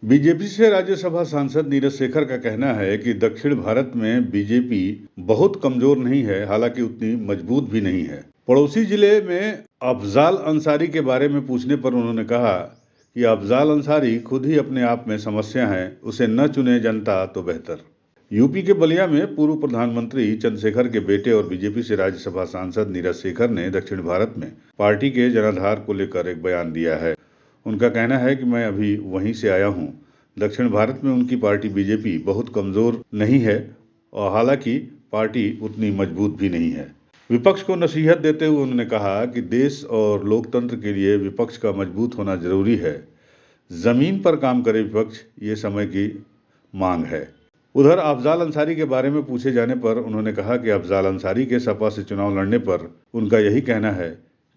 BJP से राज्यसभा सांसद नीरज शेखर का कहना है कि दक्षिण भारत में बीजेपी बहुत कमजोर नहीं है, हालांकि उतनी मजबूत भी नहीं है। पड़ोसी जिले में अफजाल अंसारी के बारे में पूछने पर उन्होंने कहा कि अफजाल अंसारी खुद ही अपने आप में समस्या है, उसे न चुने जनता तो बेहतर। यूपी के बलिया में पूर्व प्रधानमंत्री चंद्रशेखर के बेटे और बीजेपी से राज्यसभा सांसद नीरज शेखर ने दक्षिण भारत में पार्टी के जनाधार को लेकर एक बयान दिया है। उनका कहना है कि मैं अभी वहीं से आया हूं। दक्षिण भारत में उनकी पार्टी बीजेपी बहुत कमजोर नहीं है और हालांकि पार्टी उतनी मजबूत भी नहीं है। विपक्ष को नसीहत देते हुए उन्होंने कहा कि देश और लोकतंत्र के लिए विपक्ष का मजबूत होना जरूरी है। जमीन पर काम करे विपक्ष, ये समय की मांग है। उधर अफजाल अंसारी के बारे में पूछे जाने पर उन्होंने कहा कि अफजाल अंसारी के सपा से चुनाव लड़ने पर उनका यही कहना है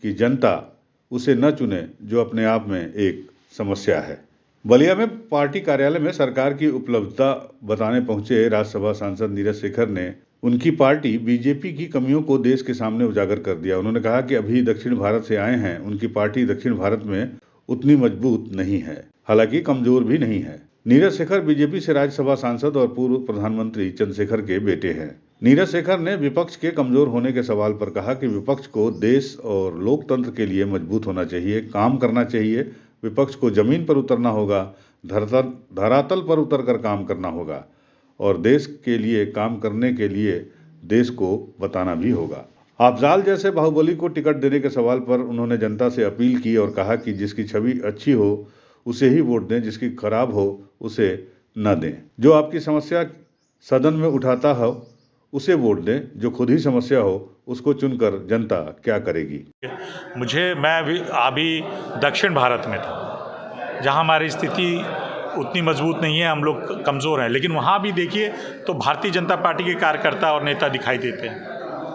कि जनता उसे न चुने, जो अपने आप में एक समस्या है। बलिया में पार्टी कार्यालय में सरकार की उपलब्धता बताने पहुंचे राज्यसभा सांसद नीरज शेखर ने उनकी पार्टी बीजेपी की कमियों को देश के सामने उजागर कर दिया। उन्होंने कहा कि अभी दक्षिण भारत से आए हैं, उनकी पार्टी दक्षिण भारत में उतनी मजबूत नहीं है, हालांकि कमजोर भी नहीं है। नीरज शेखर बीजेपी से राज्यसभा सांसद और पूर्व प्रधानमंत्री चंद्रशेखर के बेटे हैं। नीरज शेखर ने विपक्ष के कमजोर होने के सवाल पर कहा कि विपक्ष को देश और लोकतंत्र के लिए मजबूत होना चाहिए, काम करना चाहिए। विपक्ष को जमीन पर उतरना होगा, धरातल पर उतरकर काम करना होगा और देश के लिए काम करने के लिए देश को बताना भी होगा। अफजाल जैसे बाहुबली को टिकट देने के सवाल पर उन्होंने जनता से अपील की और कहा कि जिसकी छवि अच्छी हो उसे ही वोट दें, जिसकी खराब हो उसे न दें। जो आपकी समस्या सदन में उठाता हो उसे वोट दें, जो खुद ही समस्या हो उसको चुनकर जनता क्या करेगी। मैं अभी दक्षिण भारत में था, जहां हमारी स्थिति उतनी मजबूत नहीं है, हम लोग कमज़ोर हैं, लेकिन वहां भी देखिए तो भारतीय जनता पार्टी के कार्यकर्ता और नेता दिखाई देते हैं,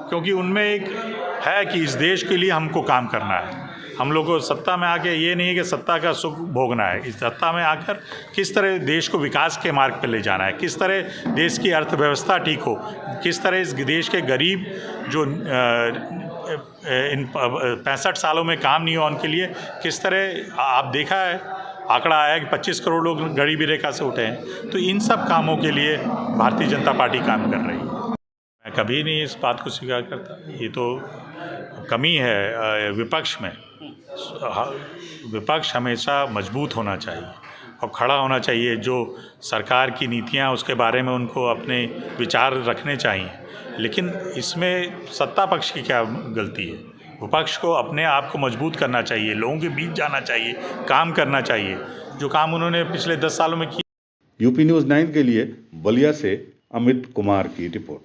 क्योंकि उनमें एक है कि इस देश के लिए हमको काम करना है। हम लोग को सत्ता में आके ये नहीं है कि सत्ता का सुख भोगना है, इस सत्ता में आकर किस तरह देश को विकास के मार्ग पर ले जाना है, किस तरह देश की अर्थव्यवस्था ठीक हो, किस तरह इस देश के गरीब जो इन 65 सालों में काम नहीं हुआ उनके लिए किस तरह, आप देखा है आंकड़ा आया कि 25 करोड़ लोग गरीबी रेखा से उठे हैं। तो इन सब कामों के लिए भारतीय जनता पार्टी काम कर रही है। मैं कभी नहीं इस बात को स्वीकार करता, ये तो कमी है विपक्ष में। विपक्ष हमेशा मजबूत होना चाहिए और खड़ा होना चाहिए। जो सरकार की नीतियां उसके बारे में उनको अपने विचार रखने चाहिए, लेकिन इसमें सत्ता पक्ष की क्या गलती है। विपक्ष को अपने आप को मजबूत करना चाहिए, लोगों के बीच जाना चाहिए, काम करना चाहिए, जो काम उन्होंने पिछले 10 सालों में किया। यूपी न्यूज़ 9 के लिए बलिया से अमित कुमार की रिपोर्ट।